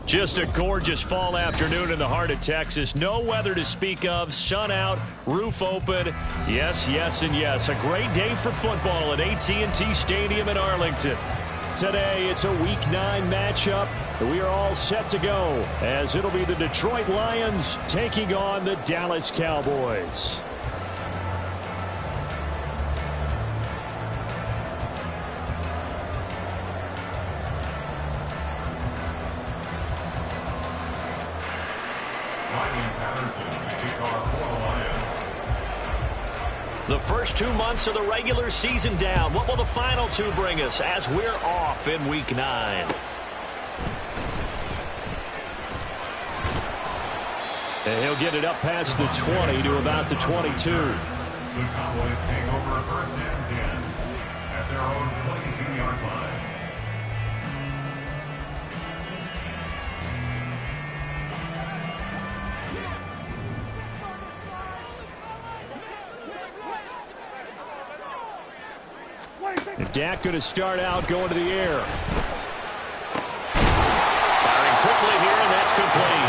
Just a gorgeous fall afternoon in the heart of Texas. No weather to speak of. Sun out, roof open. Yes, yes, and yes. A great day for football at AT&T Stadium in Arlington. Today, it's a Week 9 matchup. We are all set to go as it'll be the Detroit Lions taking on the Dallas Cowboys. The first 2 months of the regular season down. What will the final 2 bring us as we're off in Week 9? And he'll get it up past the 20 to about the 22. The Cowboys take over first and 10 at their own 22-yard line. Dak going to start out going to the air. Firing quickly here, and that's complete.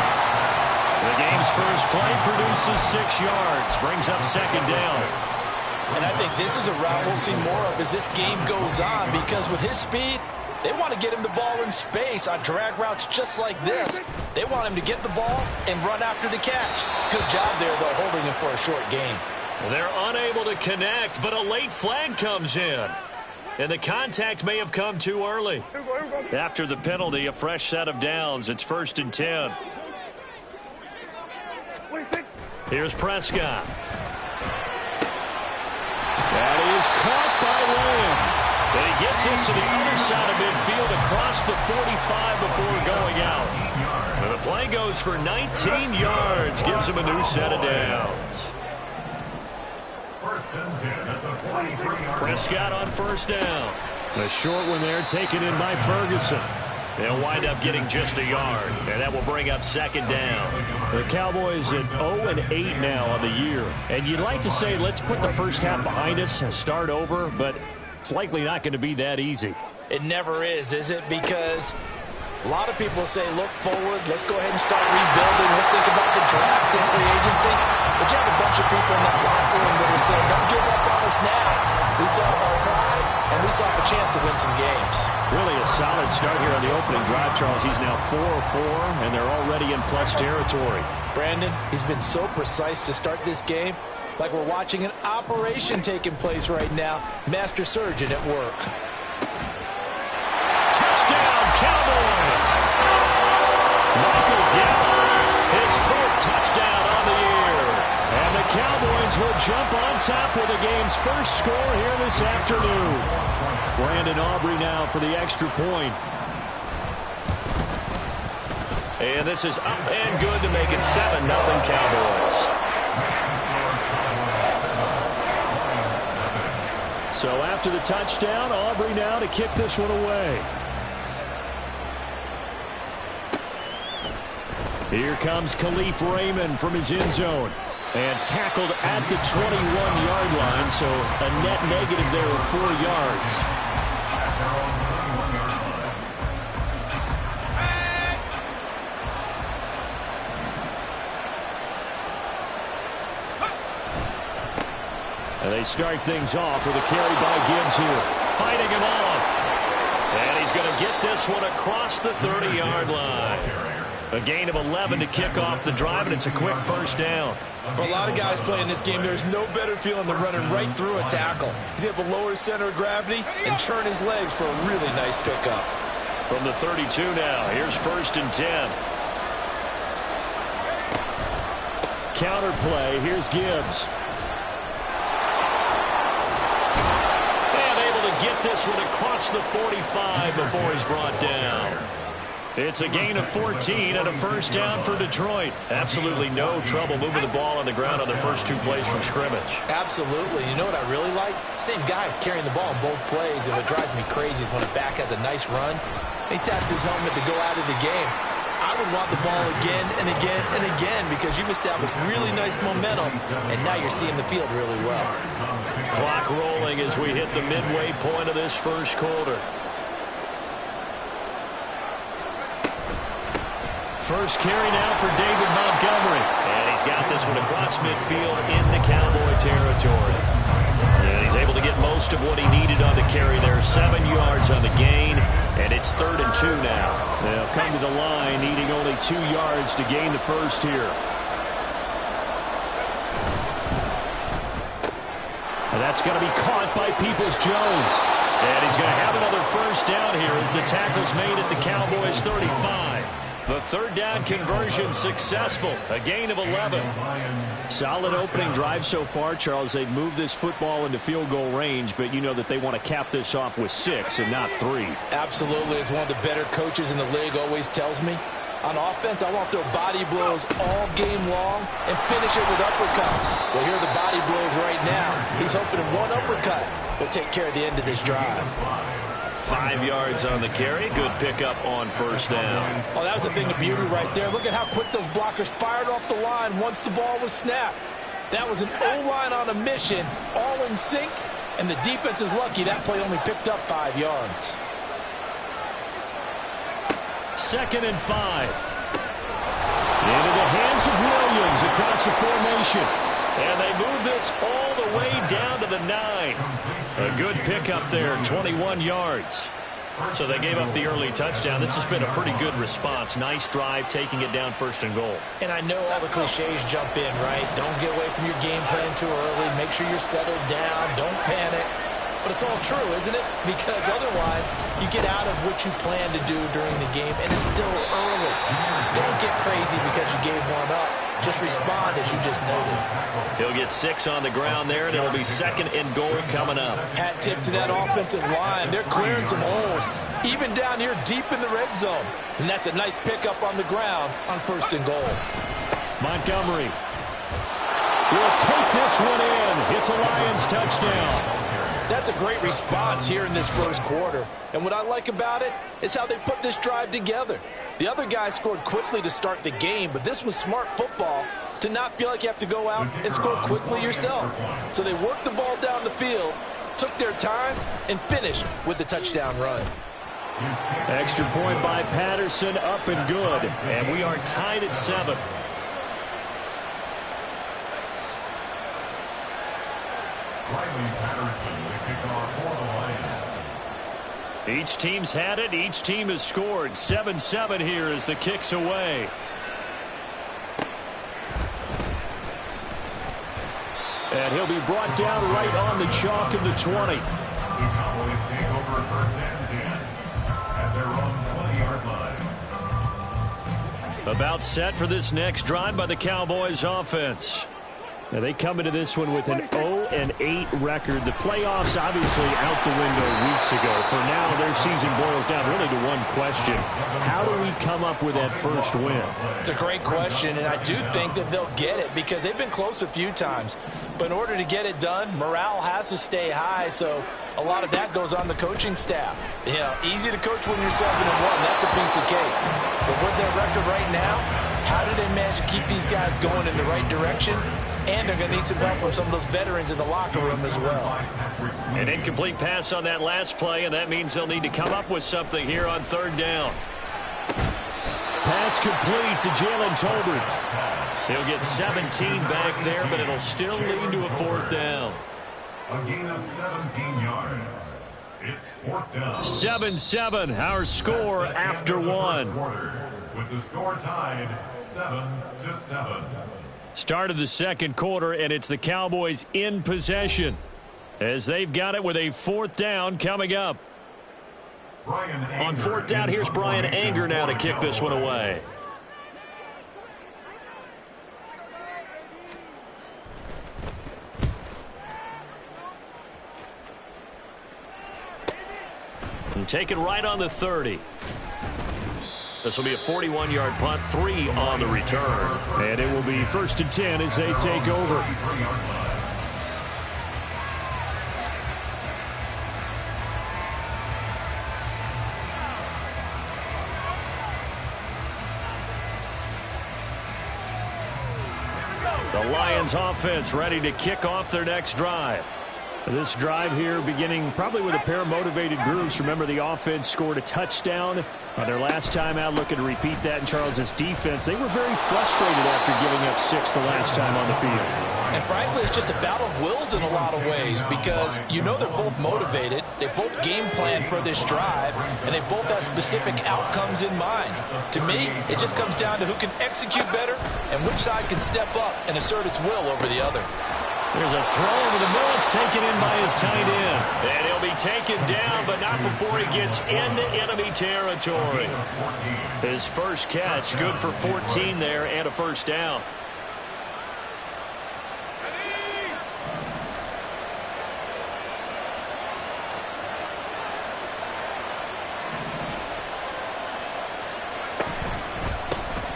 The game's first play produces 6 yards, brings up second down. And I think this is a route we'll see more of as this game goes on, because with his speed, they want to get him the ball in space on drag routes just like this. They want him to get the ball and run after the catch. Good job there, though, holding him for a short gain. They're unable to connect, but a late flag comes in. And the contact may have come too early. After the penalty, a fresh set of downs. It's first and 10. Here's Prescott. That is caught by Lamb. And he gets us to the other side of midfield across the 45 before going out. And the play goes for 19 yards. Gives him a new set of downs. Prescott on first down. A short one there taken in by Ferguson. They'll wind up getting just a yard, and that will bring up second down. The Cowboys at 0-8 now on the year. And you'd like to say, let's put the first half behind us and start over, but it's likely not going to be that easy. It never is it? Because a lot of people say, look forward, let's go ahead and start rebuilding, let's think about the draft and free agency. But you have a bunch of people in that locker room that are saying, don't give up on us now. We still have our pride, and we still have a chance to win some games. Really a solid start here on the opening drive, Charles. He's now 4-4, and they're already in plus territory. Brandon, he's been so precise to start this game, like we're watching an operation taking place right now. Master surgeon at work. Touchdown, Cowboys! Michael Gallup, his 4th touchdown on the year. And the Cowboys will jump on top with the game's first score here this afternoon. Brandon Aubrey now for the extra point. And this is up and good to make it 7-0 Cowboys. So after the touchdown, Aubrey now to kick this one away. Here comes Khalif Raymond from his end zone. And tackled at the 21-yard line, so a net negative there of 4 yards. And they start things off with a carry by Gibbs here. Fighting him off. And he's going to get this one across the 30-yard line. A gain of 11 to kick off the drive, and it's a quick first down. For a lot of guys playing this game, there's no better feeling than running right through a tackle. He's able to lower his center of gravity and churn his legs for a really nice pickup. From the 32 now, here's first and 10. Counter play, here's Gibbs. And able to get this one across the 45 before he's brought down. It's a gain of 14 and a first down for Detroit. Absolutely no trouble moving the ball on the ground on the first 2 plays from scrimmage. Absolutely. You know what I really like? Same guy carrying the ball in both plays, and what drives me crazy is when a back has a nice run, he taps his helmet to go out of the game. I would want the ball again and again and again because you've established really nice momentum, and now you're seeing the field really well. Clock rolling as we hit the midway point of this first quarter. First carry now for David Montgomery. And he's got this one across midfield into Cowboy territory. And he's able to get most of what he needed on the carry there. 7 yards on the gain, and it's 3rd and 2 now. They'll come to the line, needing only 2 yards to gain the first here. And that's going to be caught by Peoples-Jones. And he's going to have another first down here as the tackle's made at the Cowboys 35. The 3rd down conversion successful. A gain of 11. Solid opening drive so far, Charles. They've moved this football into field goal range, but you know that they want to cap this off with 6 and not 3. Absolutely. As one of the better coaches in the league always tells me, on offense, I want to throw body blows all game long and finish it with uppercuts. Well, here are the body blows right now. He's hoping one uppercut will take care of the end of this drive. 5 yards on the carry. Good pickup on first down. Oh, that was a thing of beauty right there. Look at how quick those blockers fired off the line once the ball was snapped. That was an O-line on a mission, all in sync, and the defense is lucky that play only picked up 5 yards. 2nd and 5. Into the hands of Williams across the formation. And they move this all the way down to the 9. A good pickup there, 21 yards. So they gave up the early touchdown. This has been a pretty good response. Nice drive, taking it down 1st and goal. And I know all the cliches jump in, right? Don't get away from your game plan too early. Make sure you're settled down. Don't panic. But it's all true, isn't it? Because otherwise, you get out of what you plan to do during the game, and it's still early. Don't get crazy because you gave one up. Just respond, as you just noted. He'll get 6 on the ground there, and it'll be 2nd and goal coming up. Hat tip to that offensive line. They're clearing some holes, even down here deep in the red zone. And that's a nice pickup on the ground on 1st and goal. Montgomery will take this one in. It's a Lions touchdown. That's a great response here in this 1st quarter. And what I like about it is how they put this drive together. The other guys scored quickly to start the game, but this was smart football to not feel like you have to go out and score quickly yourself. So they worked the ball down the field, took their time, and finished with the touchdown run. Extra point by Patterson, up and good. And we are tied at 7. Each team's had it. Each team has scored. 7-7 here as the kick's away. And he'll be brought down right on the chalk of the 20. The Cowboys take over 1st and 10 at their own 20-yard line. About set for this next drive by the Cowboys offense. Now they come into this one with an 0-8 record. The playoffs obviously out the window weeks ago. For now, their season boils down really to one question. How do we come up with that first win? It's a great question, and I do think that they'll get it because they've been close a few times. But in order to get it done, morale has to stay high, so a lot of that goes on the coaching staff. You know, easy to coach when you're 7-1. That's a piece of cake. But with their record right now, how do they manage to keep these guys going in the right direction? And they're going to need some help from some of those veterans in the locker room as well. An incomplete pass on that last play, and that means they'll need to come up with something here on 3rd down. Pass complete to Jalen Tolbert. He'll get 17 back there, but it'll still lead to a 4th down. A gain of 17 yards. It's 4th down. 7-7, our score after 1. With the score tied 7-7. Start of the 2nd quarter, and it's the Cowboys in possession as they've got it with a 4th down coming up. On 4th down, here's Brian Anger now to kick this one away. And take it right on the 30. This will be a 41-yard punt, 3 on the return. And it will be 1st and 10 as they take over. The Lions offense ready to kick off their next drive. This drive here beginning probably with a pair of motivated groups. Remember, the offense scored a touchdown on their last time out, looking to repeat that in Charles' defense. They were very frustrated after giving up 6 the last time on the field. And frankly, it's just a battle of wills in a lot of ways because you know they're both motivated. They both game plan for this drive, and they both have specific outcomes in mind. To me, it just comes down to who can execute better and which side can step up and assert its will over the other. There's a throw over the middle. It's taken in by his tight end. And he'll be taken down, but not before he gets into enemy territory. His first catch, good for 14 there and a first down.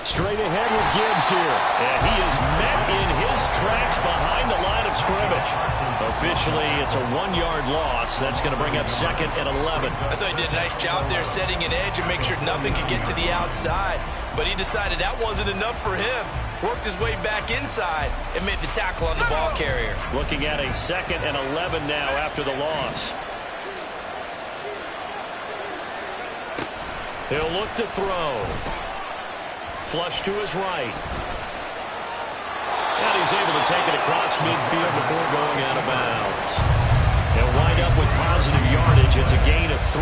Straight ahead with Gibbs here. And he is met in his tracks behind the line of scrimmage. Officially, it's a 1-yard loss. That's going to bring up 2nd and 11. I thought he did a nice job there setting an edge and make sure nothing could get to the outside. But he decided that wasn't enough for him. Worked his way back inside and made the tackle on the ball carrier. Looking at a 2nd and 11 now after the loss. He'll look to throw. Flush to his right. And he's able to take it across midfield before going out of bounds. He'll wind up with positive yardage. It's a gain of 3,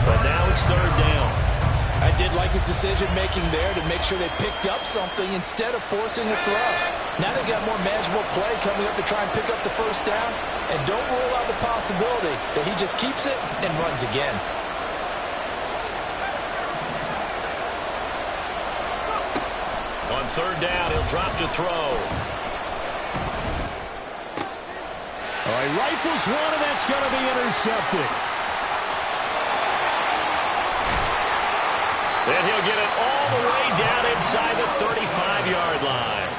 but now it's 3rd down. I did like his decision-making there to make sure they picked up something instead of forcing the throw. Now they've got more manageable play coming up to try and pick up the first down. And don't rule out the possibility that he just keeps it and runs again. On 3rd down, he'll drop to throw. All right, rifles one, and that's going to be intercepted. And he'll get it all the way down inside the 35-yard line.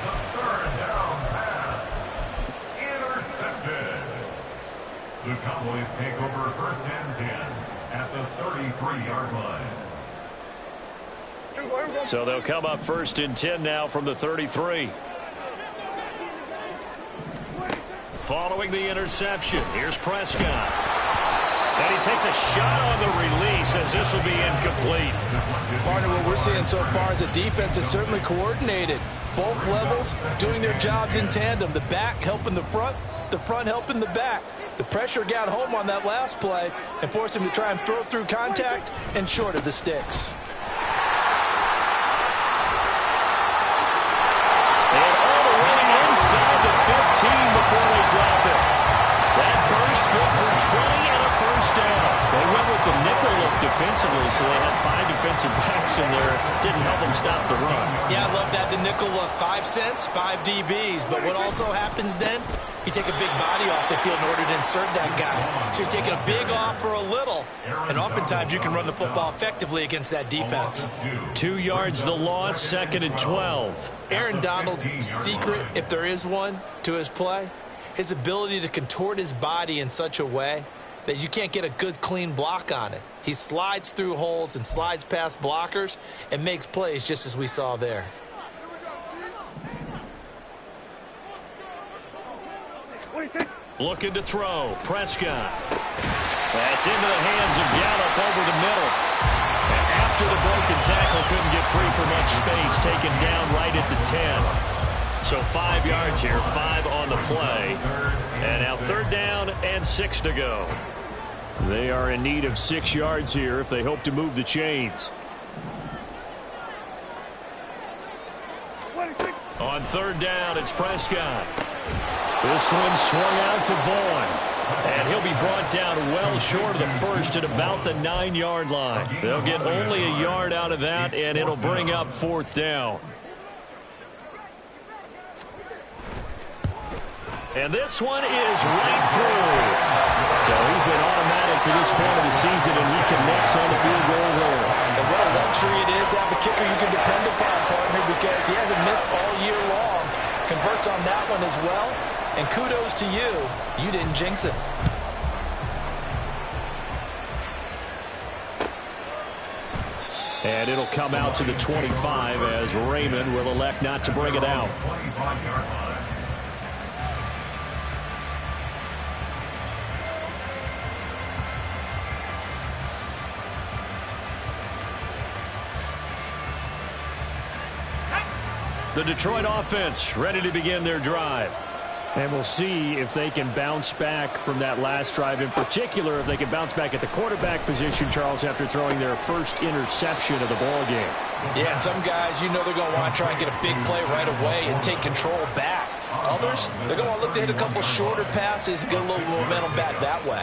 The 3rd down pass. Intercepted. The Cowboys take over 1st and 10 at the 33-yard line. So they'll come up 1st and 10 now from the 33. Following the interception, here's Prescott. And he takes a shot on the release as this will be incomplete. Partner, what we're seeing so far is a defense that's certainly coordinated. Both levels doing their jobs in tandem. The back helping the front helping the back. The pressure got home on that last play and forced him to try and throw through contact and short of the sticks. Inside the 15 before they drop it. That burst good for 20 and a first down. They went with the nickel look defensively, so they had 5 defensive backs in there. Didn't help them stop the run. Yeah, I love that. The nickel look, 5 cents, 5 DBs. But what also happens then, you take a big body off the field in order to insert that guy. So you're taking a big off for a little. And oftentimes you can run the football effectively against that defense. 2 yards the loss, 2nd and 12. Aaron Donald's secret, if there is one, to his play, his ability to contort his body in such a way that you can't get a good, clean block on it. He slides through holes and slides past blockers and makes plays just as we saw there. Looking to throw. Prescott. That's into the hands of Gallup over the middle. And after the broken tackle, couldn't get free for much space. Taken down right at the 10. So 5 yards here, 5 on the play. And now 3rd down and 6 to go. They are in need of 6 yards here if they hope to move the chains. On 3rd down, it's Prescott. This one swung out to Vaughn. And he'll be brought down well short of the first at about the 9-yard line. They'll get only a yard out of that, and it'll bring up 4th down. And this one is right through. So he's been automatic to this point of the season, and he connects on the field goal there. And what a luxury it is to have a kicker you can depend upon, partner, because he hasn't missed all year long. Converts on that one as well. And kudos to you. You didn't jinx it. And it'll come out to the 25 as Raymond will elect not to bring it out. The Detroit offense ready to begin their drive. And we'll see if they can bounce back from that last drive. In particular, if they can bounce back at the quarterback position, Charles, after throwing their first interception of the ball game. Yeah, and some guys, you know they're going to want to try and get a big play right away and take control back. Others, they're going to want to look to hit a couple shorter passes, get a little momentum back that way.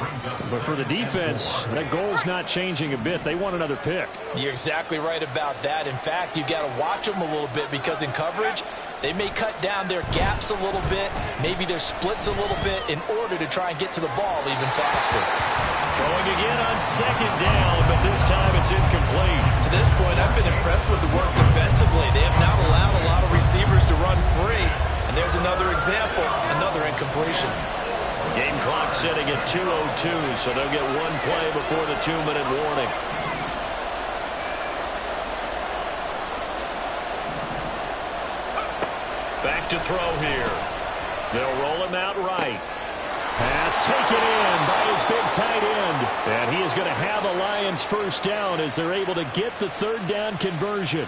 But for the defense, that goal's not changing a bit. They want another pick. You're exactly right about that. In fact, you've got to watch them a little bit because in coverage, they may cut down their gaps a little bit, maybe their splits a little bit in order to try and get to the ball even faster. Throwing again on second down, but this time it's incomplete. To this point, I've been impressed with the work defensively. They have not allowed a lot of receivers to run free. And there's another example, another incompletion. Game clock sitting at 2:02, so they'll get one play before the 2-minute warning. Back to throw here. They'll roll him out right. Pass taken in by his big tight end. And he is going to have a Lions first down as they're able to get the third down conversion.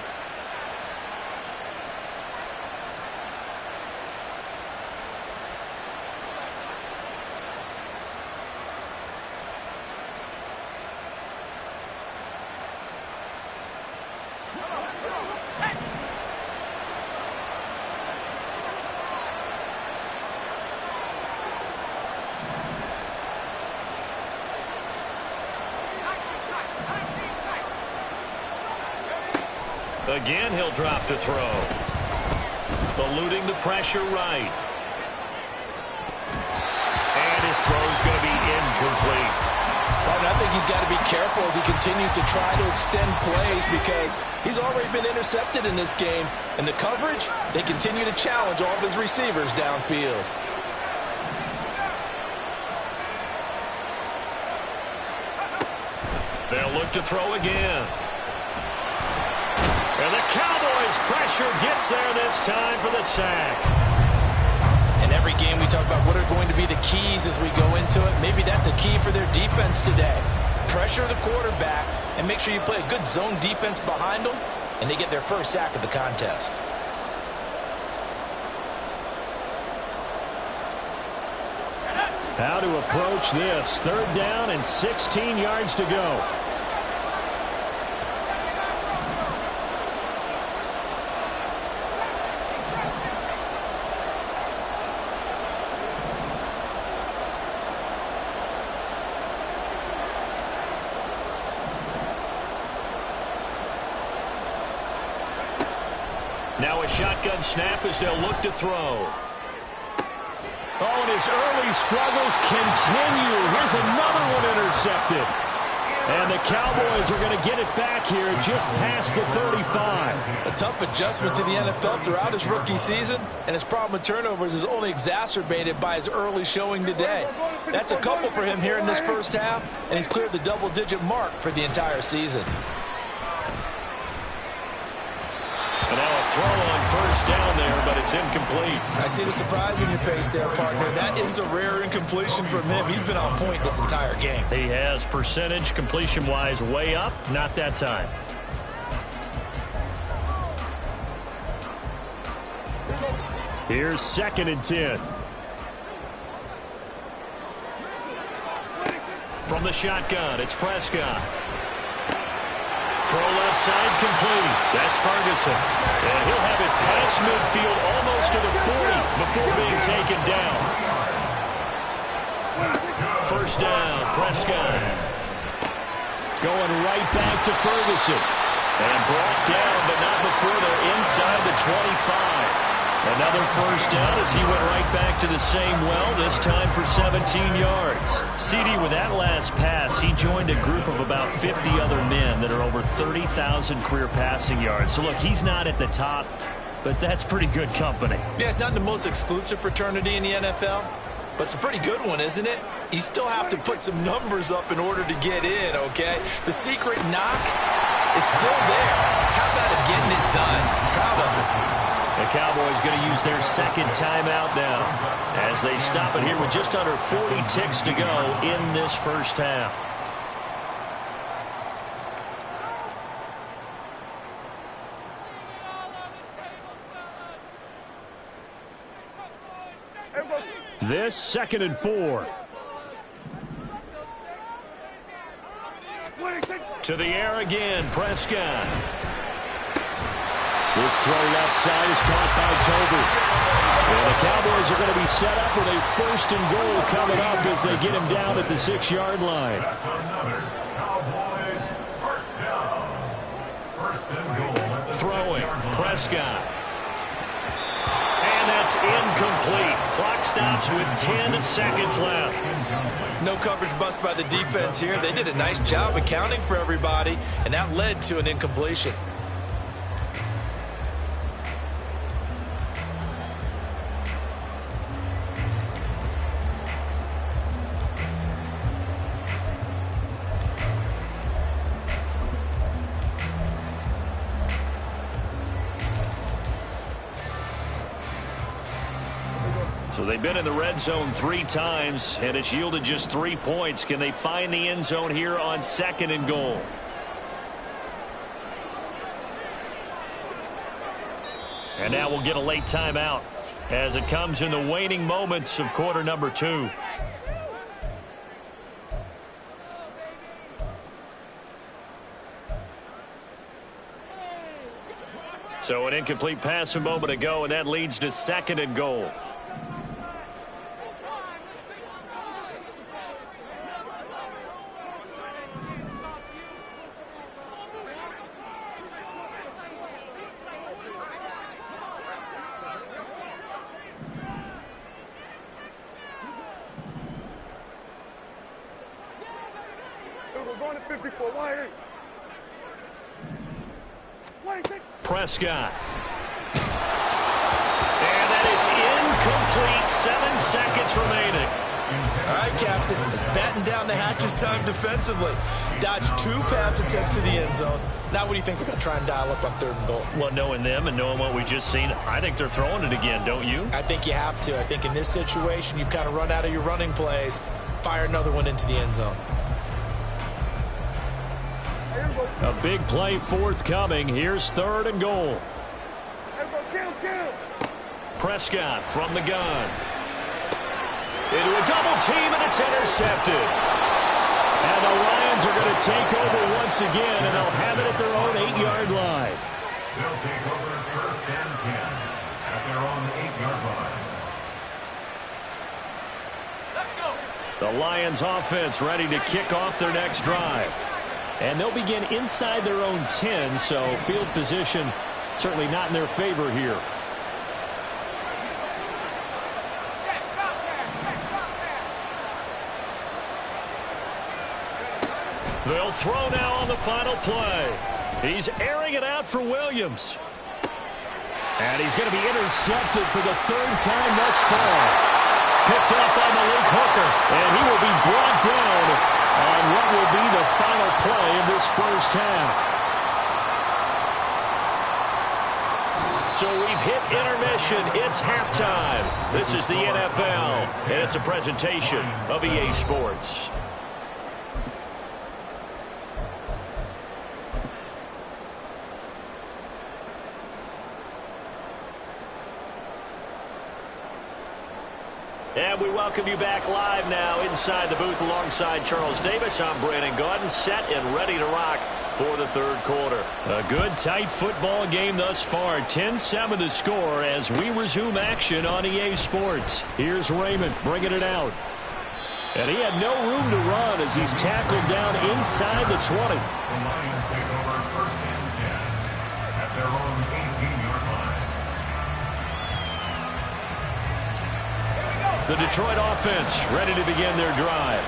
Again, he'll drop to throw. Eluding the pressure right. And his throw's going to be incomplete. I think he's got to be careful as he continues to try to extend plays because he's already been intercepted in this game. And the coverage, they continue to challenge all of his receivers downfield. They'll look to throw again. And the Cowboys' pressure gets there this time for the sack. In every game we talk about what are going to be the keys as we go into it. Maybe that's a key for their defense today. Pressure the quarterback and make sure you play a good zone defense behind them, and they get their first sack of the contest. How to approach this. Third down and 16 yards to go. Now a shotgun snap as they'll look to throw. Oh, and his early struggles continue. Here's another one intercepted. And the Cowboys are going to get it back here just past the 35. A tough adjustment to the NFL throughout his rookie season, and his problem with turnovers is only exacerbated by his early showing today. That's a couple for him here in this first half, and he's cleared the double-digit mark for the entire season. And now a throw on first down there, but it's incomplete. I see the surprise in your face there, partner. That is a rare incompletion from him. He's been on point this entire game. He has percentage completion-wise way up, not that time. Here's 2nd and 10. From the shotgun, it's Prescott. Throw left side complete. That's Ferguson. And he'll have it past midfield almost to the 40 before being taken down. First down, Prescott. Going right back to Ferguson. And brought down, but not before they're inside the 25. Another first down as he went right back to the same well, this time for 17 yards. CD, with that last pass, he joined a group of about 50 other men that are over 30,000 career passing yards. So, look, he's not at the top, but that's pretty good company. Yeah, it's not the most exclusive fraternity in the NFL, but it's a pretty good one, isn't it? You still have to put some numbers up in order to get in, okay? The secret knock is still there. How about him getting it done? Proud of it. The Cowboys going to use their second timeout now as they stop it here with just under 40 ticks to go in this first half. This 2nd and 4. To the air again, Prescott. This throw left side is caught by Toby. And the Cowboys are going to be set up with a 1st and goal coming up as they get him down at the 6-yard line. That's another Cowboys first down. 1st and goal at the 6-yard line. Prescott. And that's incomplete. Clock stops with 10 seconds left. No coverage bust by the defense here. They did a nice job accounting for everybody, and that led to an incompletion. So they've been in the red zone 3 times, and it's yielded just 3 points. Can they find the end zone here on 2nd and goal? And now we'll get a late timeout as it comes in the waning moments of quarter number 2. So an incomplete pass a moment ago, and that leads to 2nd and goal. Prescott. And that is incomplete. 7 seconds remaining. All right, Captain. It's batten down the hatches time defensively. Dodged 2 pass attempts to the end zone. Now what do you think they're going to try and dial up on 3rd and goal? Well, knowing them and knowing what we just seen, I think they're throwing it again, don't you? I think you have to. I think in this situation, you've kind of run out of your running plays. Fire another one into the end zone. A big play forthcoming. Here's 3rd and goal. Prescott from the gun. Into a double team, and it's intercepted. And the Lions are going to take over once again, and they'll have it at their own 8-yard line. They'll take over 1st and 10 at their own 8-yard line. The Lions offense ready to kick off their next drive. And they'll begin inside their own 10, so field position certainly not in their favor here. They'll throw now on the final play. He's airing it out for Williams. And he's going to be intercepted for the 3rd time thus far. Picked up by Malik Hooker, and he will be brought down on what will be the final play of this 1st half. So we've hit intermission. It's halftime. This is the NFL, and it's a presentation of EA Sports. And we welcome you back live now inside the booth alongside Charles Davis. I'm Brandon Gaudin, set and ready to rock for the 3rd quarter. A good, tight football game thus far. 10-7 the score as we resume action on EA Sports. Here's Raymond bringing it out. And he had no room to run as he's tackled down inside the 20. The Lions take over 1st and 10 at their own 18-yard line. The Detroit offense ready to begin their drive.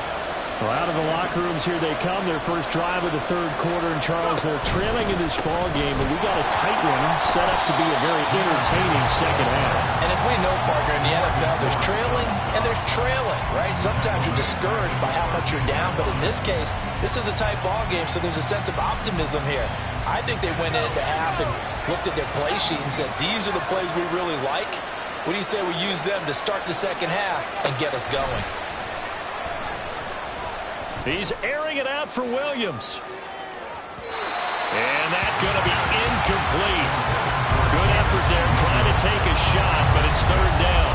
Well, out of the locker rooms here they come. Their first drive of the 3rd quarter. And, Charles, they're trailing in this ball game, but we got a tight one set up to be a very entertaining 2nd half. And as we know, partner, in the NFL, there's trailing and there's trailing, right? Sometimes you're discouraged by how much you're down, but in this case, this is a tight ball game, so there's a sense of optimism here. I think they went into half and looked at their play sheet and said, these are the plays we really like. What do you say we use them to start the 2nd half and get us going? He's airing it out for Williams. And that's going to be incomplete. Good effort there trying to take a shot, but it's 3rd down.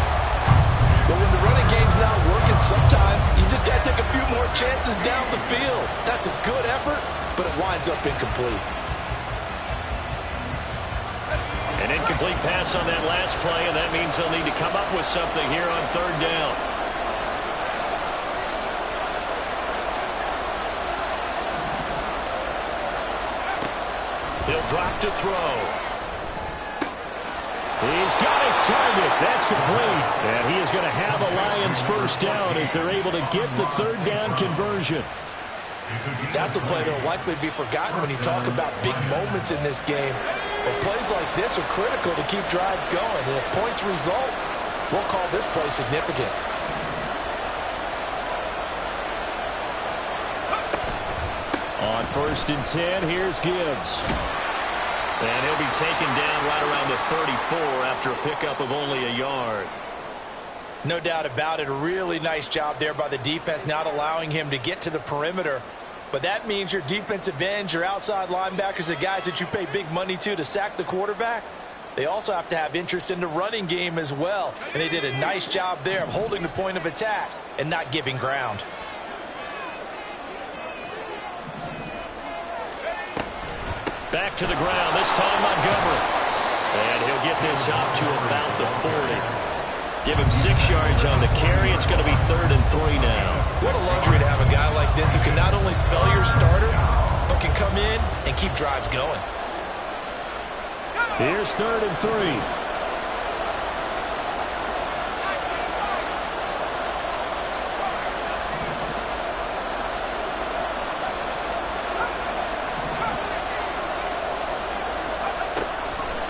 Well, bounces down the field. That's a good effort, but it winds up incomplete. An incomplete pass on that last play, and that means they'll need to come up with something here on third down. He'll drop to throw. He's got his target. That's complete. And he is going to have a Lions first down as they're able to get the third down conversion. That's a play that will likely be forgotten when you talk about big moments in this game. But plays like this are critical to keep drives going. And if points result, we'll call this play significant. On 1st and 10, here's Gibbs. And he'll be taken down right around the 34 after a pickup of only a yard. No doubt about it. A really nice job there by the defense, not allowing him to get to the perimeter. But that means your defensive ends, your outside linebackers, the guys that you pay big money to sack the quarterback, they also have to have interest in the running game as well. And they did a nice job there of holding the point of attack and not giving ground. Back to the ground, this time Montgomery. And he'll get this up to about the 40. Give him 6 yards on the carry. It's going to be 3rd and 3 now. What a luxury to have a guy like this who can not only spell your starter, but can come in and keep drives going. Here's 3rd and 3.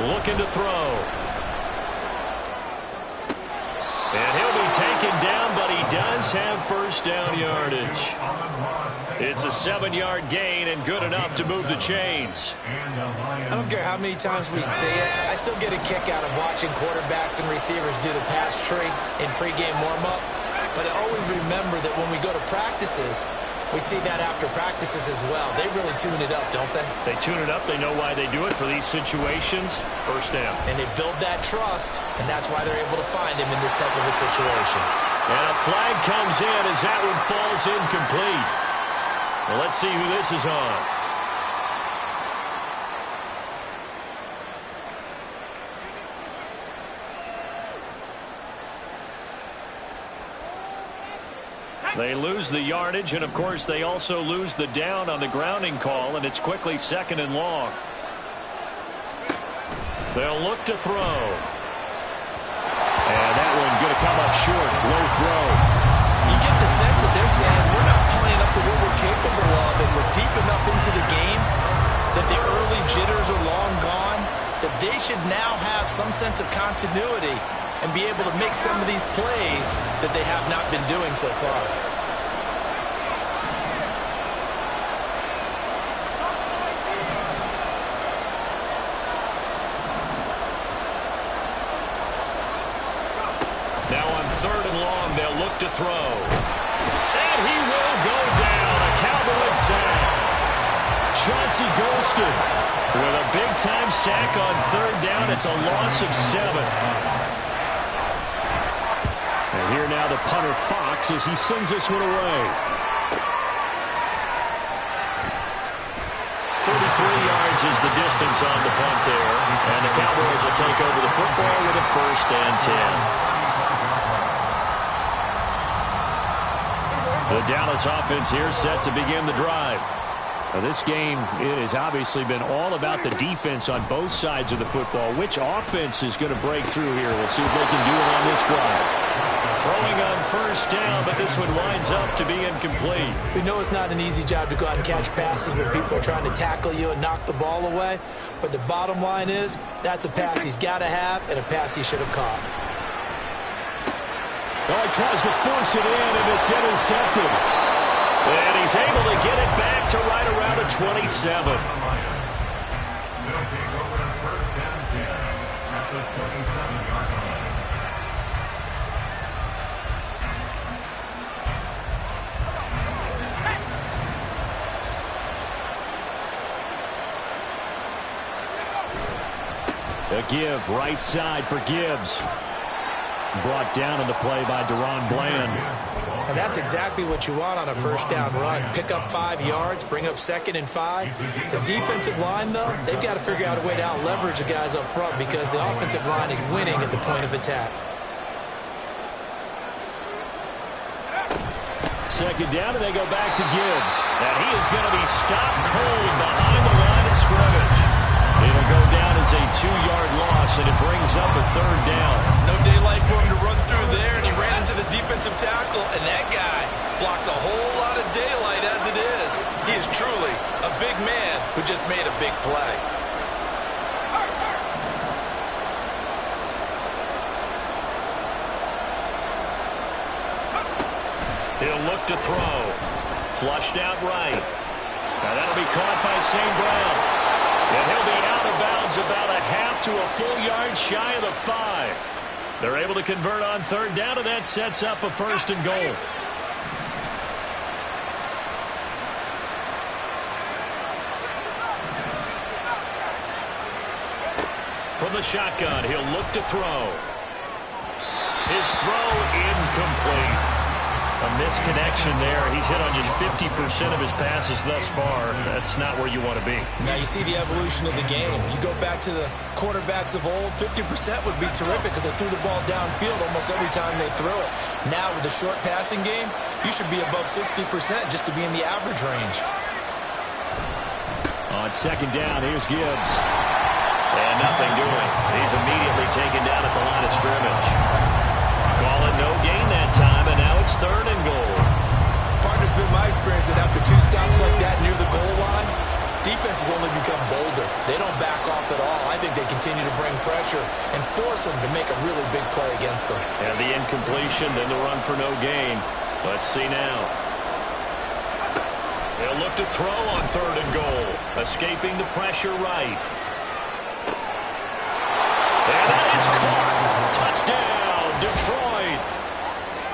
Looking to throw. And he'll be taken down, but he does have first down yardage. It's a 7-yard gain and good enough to move the chains. I don't care how many times we say it, I still get a kick out of watching quarterbacks and receivers do the pass tree in pregame warm-up. But I always remember that when we go to practices, we see that after practices as well. They really tune it up, don't they? They tune it up. They know why they do it for these situations. First down. And they build that trust, and that's why they're able to find him in this type of a situation. And a flag comes in as that one falls incomplete. Well, let's see who this is on. They lose the yardage, and of course they also lose the down on the grounding call, and it's quickly 2nd and long. They'll look to throw. And that one going to come up short. Low throw. You get the sense that they're saying we're not playing up to what we're capable of, and we're deep enough into the game that the early jitters are long gone, that they should now have some sense of continuity and be able to make some of these plays that they have not been doing so far. Now on 3rd and long, they'll look to throw. And he will go down. A Cowboys sack. Chauncey Golston with a big-time sack on 3rd down. It's a loss of 7. And here now the punter Fox as he sends this one away. 33 yards is the distance on the punt there. And the Cowboys will take over the football with a 1st and 10. The Dallas offense here set to begin the drive. Now this game, it has obviously been all about the defense on both sides of the football. Which offense is going to break through here? We'll see if they can do it on this drive. Throwing on 1st down, but this one winds up to be incomplete. We know it's not an easy job to go out and catch passes when people are trying to tackle you and knock the ball away. But the bottom line is, that's a pass he's got to have and a pass he should have caught. Well, he tries to force it in, and it's intercepted. And he's able to get it back to right around the 27. A give right side for Gibbs. Brought down in the play by Deron Bland. And that's exactly what you want on a first down run. Pick up 5 yards, bring up 2nd and 5. The defensive line, though, they've got to figure out a way to out-leverage the guys up front because the offensive line is winning at the point of attack. 2nd down, and they go back to Gibbs. And he is going to be stopped cold behind the line of scrimmage. It'll go down as a 2-yard loss, and it brings up a 3rd down. No daylight for him to run through there, and he ran into the defensive tackle, and that guy blocks a whole lot of daylight as it is. He is truly a big man who just made a big play. He'll look to throw. Flushed out right. Now that'll be caught by St. Brown. And he'll be out of bounds about a half to a full yard shy of the 5. They're able to convert on 3rd down, and that sets up a 1st and goal. From the shotgun, he'll look to throw. His throw incomplete. A misconnection there. He's hit on just 50% of his passes thus far. That's not where you want to be. Now you see the evolution of the game. You go back to the quarterbacks of old, 50% would be terrific because they threw the ball downfield almost every time they threw it. Now with the short passing game, you should be above 60% just to be in the average range. On 2nd down, here's Gibbs. And nothing doing. He's immediately taken down at the line of scrimmage. Call it no gain that time, and now it's 3rd and goal. Partner's been my experience that after 2 stops like that near the goal line, defenses only become bolder. They don't back off at all. I think they continue to bring pressure and force them to make a really big play against them. And the incompletion, then the run for no gain. Let's see now. They'll look to throw on 3rd and goal. Escaping the pressure right. And that is caught. Touchdown, Detroit.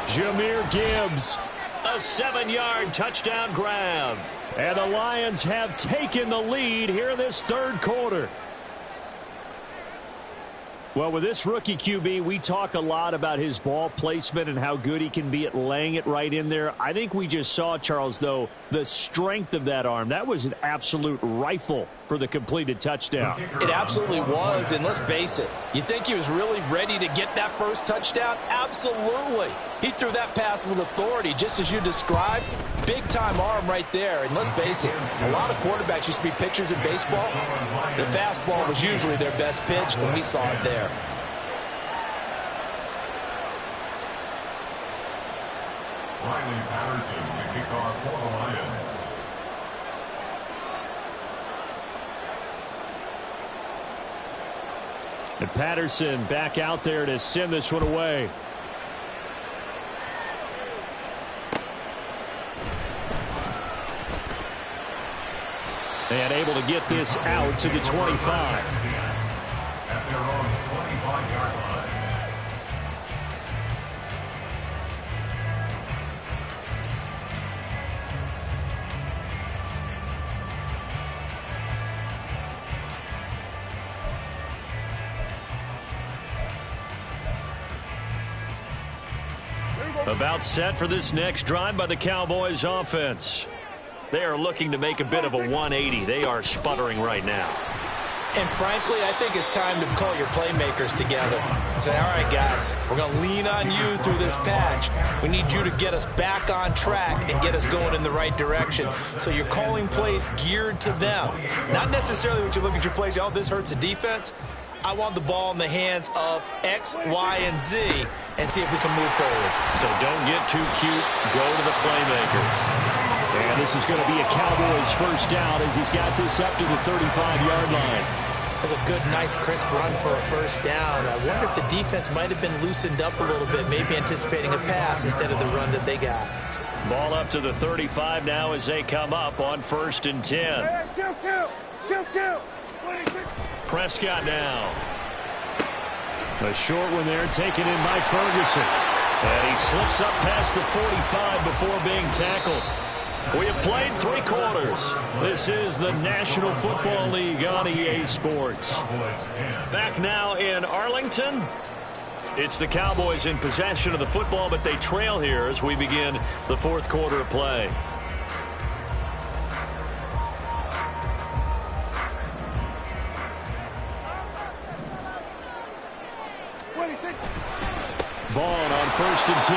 Jahmyr Gibbs, a 7-yard touchdown grab. And the Lions have taken the lead here in this 3rd quarter. Well, with this rookie QB, we talk a lot about his ball placement and how good he can be at laying it right in there. I think we just saw, Charles, though, the strength of that arm. That was an absolute rifle for the completed touchdown. It absolutely was, and let's face it, you think he was really ready to get that first touchdown? Absolutely. He threw that pass with authority, just as you described. Big-time arm right there, and let's face it, a lot of quarterbacks used to be pitchers in baseball. The fastball was usually their best pitch, and we saw it there. Riley Patterson, the kickoff for the Lions. And Patterson back out there to send this one away. And able to get this out to the 25. At their own 25-yard line. About set for this next drive by the Cowboys offense. They are looking to make a bit of a 180. They are sputtering right now. And frankly, I think it's time to call your playmakers together and say, all right, guys, we're going to lean on you through this patch. We need you to get us back on track and get us going in the right direction. So you're calling plays geared to them. Not necessarily when you look at your plays, oh, this hurts the defense. I want the ball in the hands of X, Y, and Z and see if we can move forward. So don't get too cute. Go to the playmakers. And this is going to be a Cowboys first down as he's got this up to the 35-yard line. That's a good, nice, crisp run for a first down. I wonder if the defense might have been loosened up a little bit, maybe anticipating a pass instead of the run that they got. Ball up to the 35 now as they come up on 1st and 10. Prescott now. A short one there taken in by Ferguson. And he slips up past the 45 before being tackled. We have played 3 quarters. This is the National Football League on EA Sports. Back now in Arlington. It's the Cowboys in possession of the football, but they trail here as we begin the fourth quarter of play. Vaughn on 1st and 10.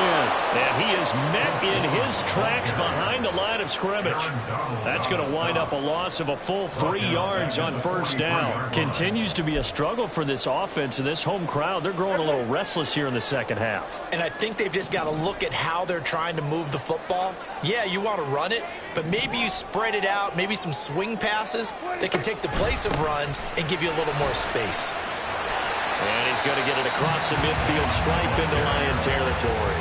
And he is met in his tracks behind the line of scrimmage. That's going to wind up a loss of a full 3 yards on 1st down. Continues to be a struggle for this offense and this home crowd. They're growing a little restless here in the second half. And I think they've just got to look at how they're trying to move the football. Yeah, you want to run it, but maybe you spread it out, maybe some swing passes that can take the place of runs and give you a little more space. And he's going to get it across the midfield stripe into Lion territory.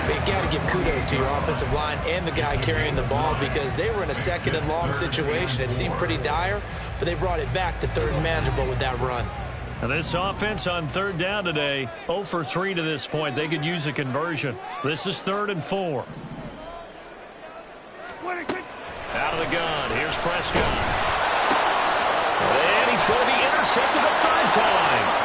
You've got to give kudos to your offensive line and the guy carrying the ball because they were in a 2nd and long situation. It seemed pretty dire, but they brought it back to 3rd and manageable with that run. And this offense on 3rd down today, 0 for 3 to this point. They could use a conversion. This is 3rd and 4. Out of the gun. Here's Prescott. And he's going to be intercepted a 3rd time.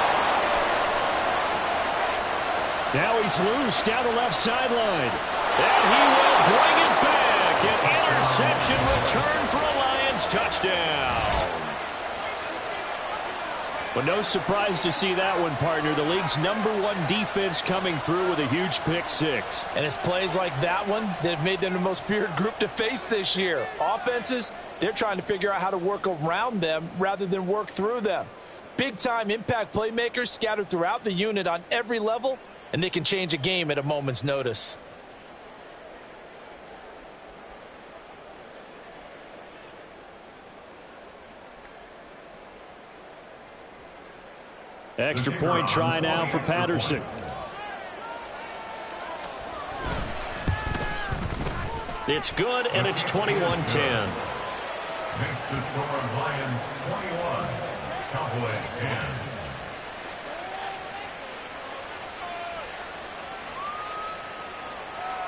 Now he's loose down the left sideline. And he will bring it back. An interception return for a Lions touchdown. But no surprise to see that one, partner. The league's #1 defense coming through with a huge pick 6. And it's plays like that one that have made them the most feared group to face this year. Offenses, they're trying to figure out how to work around them rather than work through them. Big-time impact playmakers scattered throughout the unit on every level, and they can change a game at a moment's notice. Extra point try now for Patterson. It's good, and it's 21-10. Makes the score Lions 21, Cowboys 10.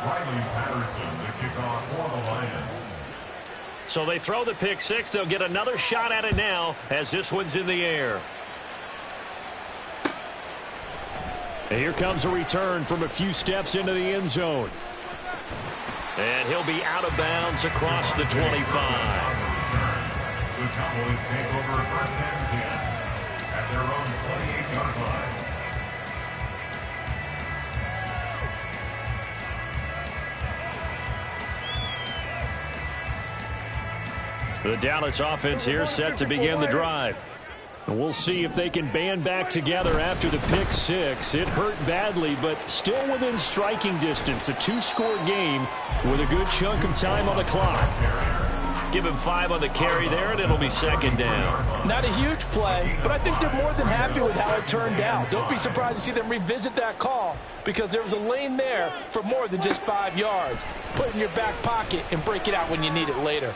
Riley Patterson, the kickoff for the Lions. So they throw the pick 6. They'll get another shot at it now as this one's in the air. And here comes a return from a few steps into the end zone. And he'll be out of bounds across the 25. The Cowboys take over 1st and 10 at their own 28-yard line. The Dallas offense here set to begin the drive. And we'll see if they can band back together after the pick 6. It hurt badly, but still within striking distance. A 2-score game with a good chunk of time on the clock. Give him 5 on the carry there, and it'll be 2nd down. Not a huge play, but I think they're more than happy with how it turned out. Don't be surprised to see them revisit that call because there was a lane there for more than just 5 yards. Put it in your back pocket and break it out when you need it later.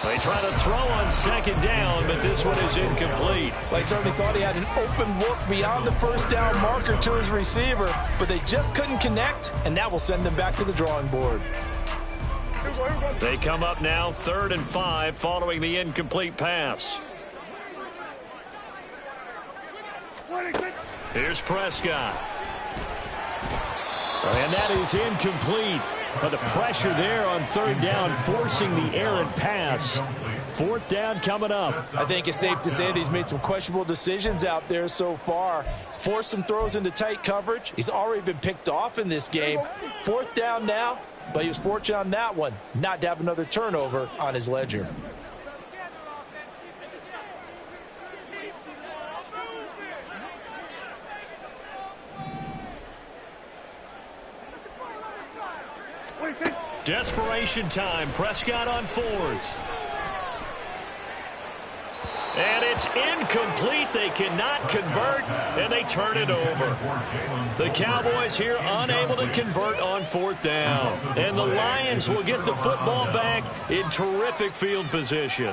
They try to throw on 2nd down, but this one is incomplete. They certainly thought he had an open look beyond the 1st down marker to his receiver, but they just couldn't connect, and that will send them back to the drawing board. They come up now 3rd and 5 following the incomplete pass. Here's Prescott. And that is incomplete. But the pressure there on 3rd down, forcing the errant pass. 4th down coming up. I think it's safe to say that he's made some questionable decisions out there so far. Forced some throws into tight coverage. He's already been picked off in this game. 4th down now, but he was fortunate on that one not to have another turnover on his ledger. Desperation time. Prescott on 4th. And it's incomplete. They cannot convert, and they turn it over. The Cowboys here unable to convert on 4th down. And the Lions will get the football back in terrific field position.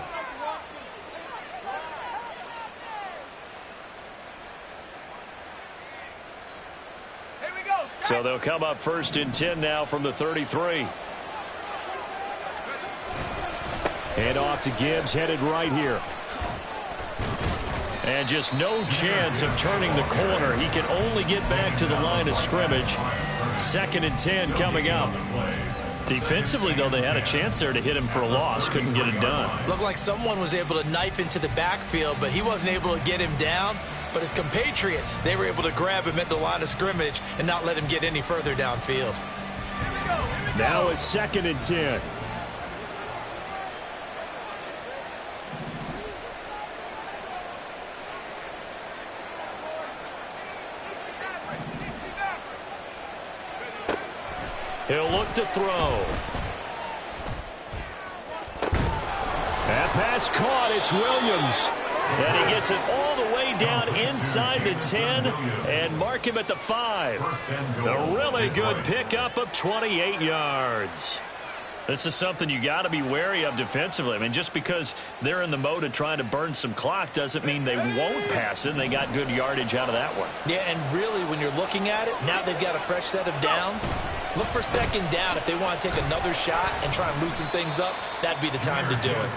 So they'll come up 1st and 10 now from the 33. And off to Gibbs, headed right here. And just no chance of turning the corner. He can only get back to the line of scrimmage. 2nd and 10 coming up. Defensively, though, they had a chance there to hit him for a loss. Couldn't get it done. Looked like someone was able to knife into the backfield, but he wasn't able to get him down. But his compatriots, they were able to grab him at the line of scrimmage and not let him get any further downfield. Now it's 2nd and 10. He'll look to throw. That pass caught. It's Williams. And he gets it all the way down inside the 10 and mark him at the 5. A really good pickup of 28 yards. This is something you got to be wary of defensively. I mean, just because they're in the mode of trying to burn some clock doesn't mean they won't pass it. And they got good yardage out of that one. Yeah, and really, when you're looking at it, now they've got a fresh set of downs. Look for 2nd down. If they want to take another shot and try and loosen things up, that'd be the time to do it.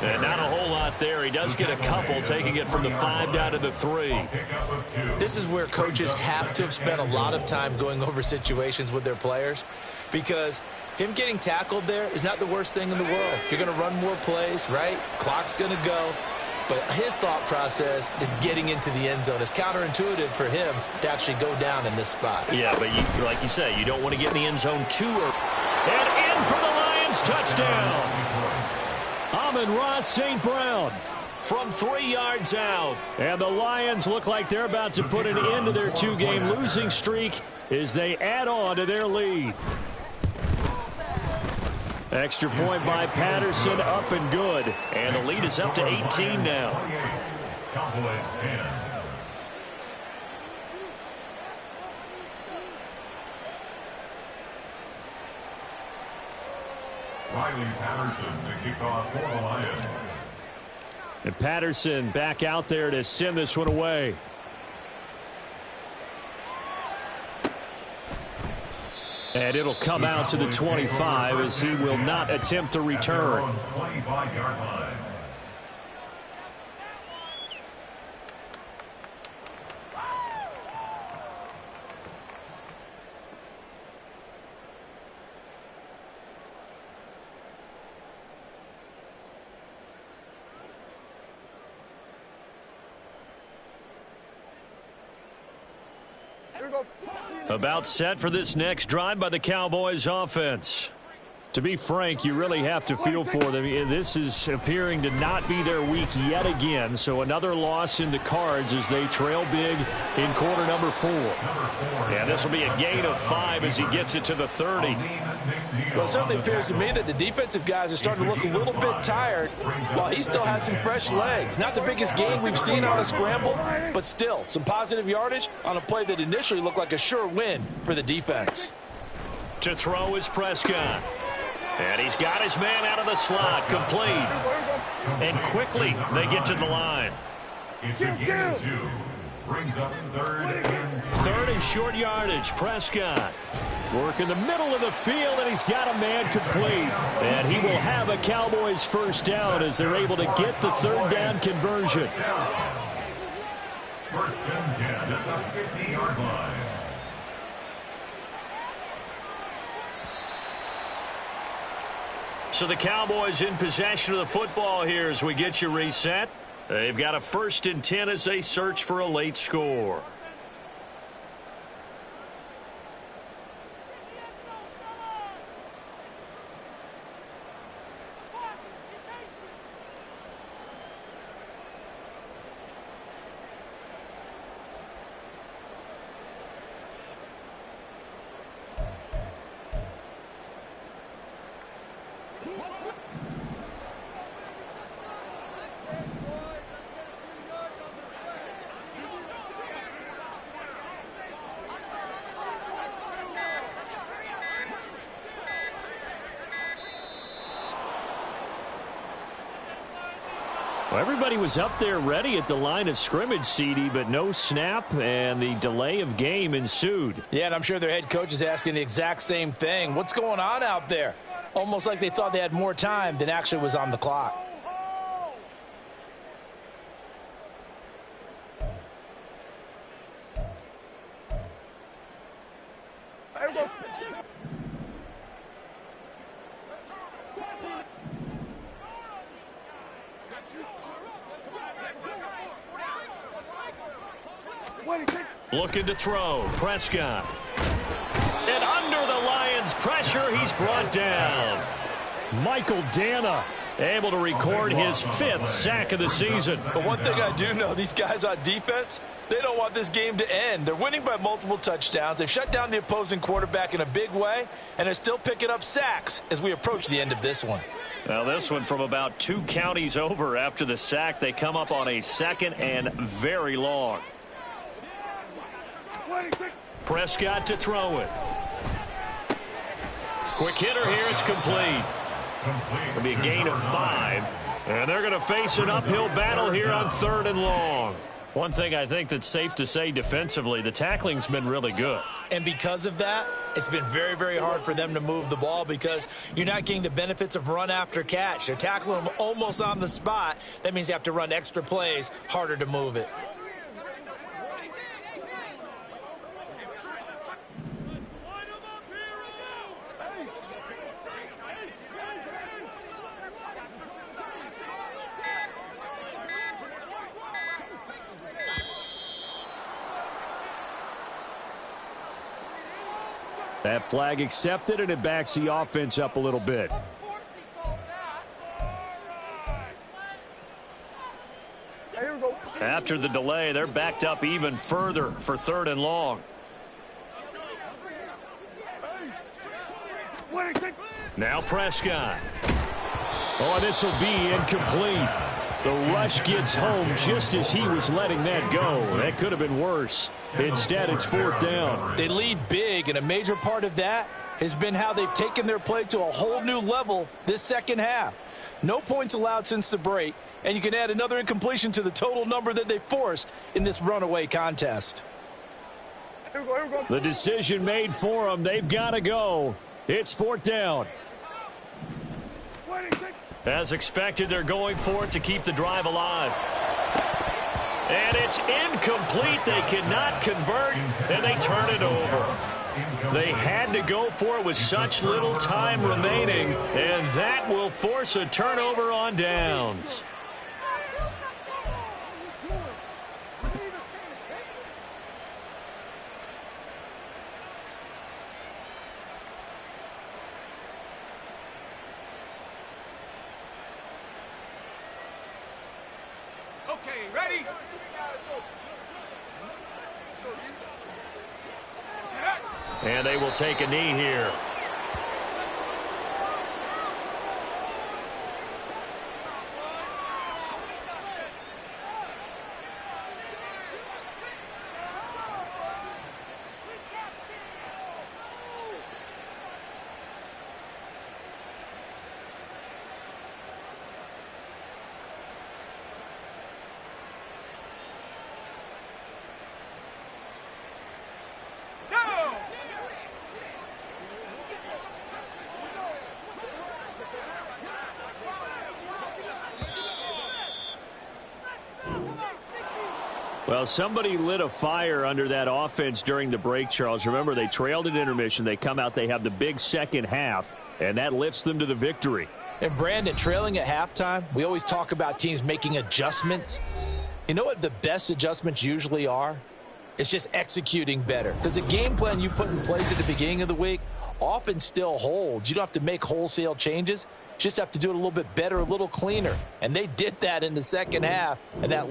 And not a whole lot there. He does get a couple, taking it from the 5 down to the 3. This is where coaches have to have spent a lot of time going over situations with their players, because him getting tackled there is not the worst thing in the world. You're going to run more plays, right? Clock's going to go. But his thought process is getting into the end zone. It's counterintuitive for him to actually go down in this spot. Yeah, but like you say, you don't want to get in the end zone too early. And in for the Lions, touchdown. Amon-Ra St. Brown from 3 yards out. And the Lions look like they're about to put an end to their 2-game losing streak as they add on to their lead. Extra point by Patterson, up and good. And the lead is up to 18 now. Cowboys 10. Riley Patterson to kick off for the Lions. And Patterson back out there to send this one away. And it'll come out to the 25 as he will not attempt to return. 25-yard line. About set for this next drive by the Cowboys offense. To be frank, you really have to feel for them. This is appearing to not be their week yet again. So another loss in the cards as they trail big in quarter number 4. Yeah, this will be a gain of 5 as he gets it to the 30. Well, it certainly appears to me that the defensive guys are starting to look a little bit tired while he still has some fresh legs. Not the biggest gain we've seen on a scramble, but still some positive yardage on a play that initially looked like a sure win for the defense. To throw is Prescott. And he's got his man out of the slot, complete. And quickly they get to the line. It's a gain of 2. Brings up 3rd and 3rd and short yardage. Prescott. Work in the middle of the field, and he's got a man complete. And he will have a Cowboys first down as they're able to get the 3rd down conversion. 1st and 10 at the 50-yard line. So the Cowboys in possession of the football here as we get you reset. They've got a 1st and 10 as they search for a late score. Well, everybody was up there ready at the line of scrimmage, CD, but no snap, and the delay of game ensued. Yeah, and I'm sure their head coach is asking the exact same thing. What's going on out there? Almost like they thought they had more time than actually was on the clock. Looking to throw. Prescott. And under the Lions' pressure, he's brought down. Michael Dana able to record his 5th sack of the season. But one thing I do know, these guys on defense, they don't want this game to end. They're winning by multiple touchdowns. They've shut down the opposing quarterback in a big way, and they're still picking up sacks as we approach the end of this one. Now this one from about 2 counties over after the sack. They come up on a 2nd and very long. Prescott to throw it. Quick hitter here. It's complete. It'll be a gain of 5. And they're going to face an uphill battle here on 3rd and long. One thing I think that's safe to say defensively, the tackling's been really good. And because of that, it's been very, very hard for them to move the ball because you're not getting the benefits of run after catch. They're tackling them almost on the spot. That means you have to run extra plays, harder to move it. That flag accepted, and it backs the offense up a little bit. After the delay, they're backed up even further for 3rd and long. Now Prescott. Oh, this will be incomplete. The rush gets home just as he was letting that go. That could have been worse. Instead, it's 4th down. They lead big, and a major part of that has been how they've taken their play to a whole new level this second half. No points allowed since the break, and you can add another incompletion to the total number that they forced in this runaway contest. The decision made for them. They've got to go. It's 4th down. As expected, they're going for it to keep the drive alive. And it's incomplete. They cannot convert, and they turn it over. They had to go for it with such little time remaining, and that will force a turnover on downs. Okay, ready? And they will take a knee here. Well, somebody lit a fire under that offense during the break, Charles. Remember, they trailed at intermission. They come out, they have the big second half, and that lifts them to the victory. And, Brandon, trailing at halftime, we always talk about teams making adjustments. You know what the best adjustments usually are? It's just executing better. Because the game plan you put in place at the beginning of the week often still holds. You don't have to make wholesale changes. You just have to do it a little bit better, a little cleaner. And they did that in the second half, and that